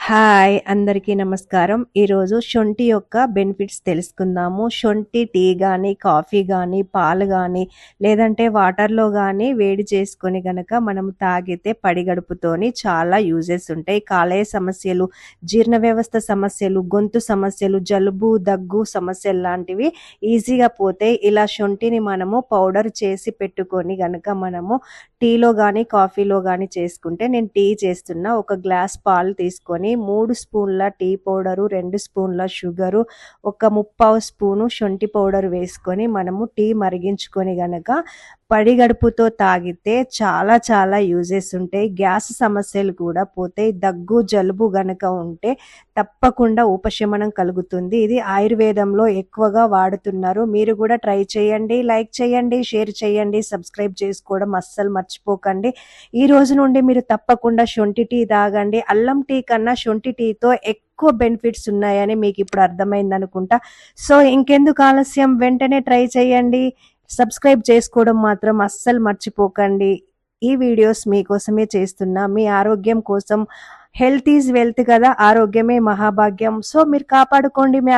Hi అందరికీ నమస్కారం. ఈరోజు శొంఠి యొక్క బెనిఫిట్స్ తెలుసుకుందాము. శొంఠి టీ గానీ, కాఫీ గానీ, పాలు గానీ, లేదంటే వాటర్‌లో గానీ వేడి చేసుకొని గనక మనం తాగితే పడిగడుపుతోని చాలా యూజెస్ ఉంటాయి. కాలేయ సమస్యలు, జీర్ణ వ్యవస్థ సమస్యలు, గొంతు సమస్యలు, జలుబు, దగ్గు సమస్యల్లాంటివి ఈజీగా పోతాయి. ఇలా శొంఠిని మనము పౌడర్ చేసి పెట్టుకొని గనక మనము టీలో గానీ, కాఫీలో గానీ చేసుకుంటే నేను టీ చేస్తున్నా. ఒక గ్లాస్ పాలు తీసుకొని 3 స్పూన్ల టీ పౌడరు, 2 స్పూన్ల షుగరు, ఒక 3/4 స్పూను శొంఠి పౌడర్ వేసుకొని మనము టీ మరిగించుకొని గనక పడిగడుపుతో తాగితే చాలా యూజెస్ ఉంటాయి. గ్యాస్ సమస్యలు కూడా పోతాయి. దగ్గు, జలుబు గనక ఉంటే తప్పకుండా ఉపశమనం కలుగుతుంది. ఇది ఆయుర్వేదంలో ఎక్కువగా వాడుతున్నారు. మీరు కూడా ట్రై చేయండి. లైక్ చేయండి, షేర్ చేయండి, సబ్స్క్రైబ్ చేసుకోవడం అస్సలు మర్చిపోకండి. ఈ రోజు నుండి మీరు తప్పకుండా శొంఠి టీ తాగండి. అల్లం టీ కన్నా శొంఠి టీతో ఎక్కువ బెనిఫిట్స్ ఉన్నాయని మీకు ఇప్పుడు అర్థమైంది అనుకుంటా. సో ఇంకెందుకు ఆలస్యం, వెంటనే ట్రై చేయండి. సబ్స్క్రైబ్ చేసుకోవడం మాత్రం అస్సలు మర్చిపోకండి. ఈ వీడియోస్ మీకోసమే చేస్తున్నా, మీ ఆరోగ్యం కోసం. హెల్త్ ఈజ్ వెల్త్ కదా, ఆరోగ్యమే మహాభాగ్యం. సో మీరు కాపాడుకోండి మీ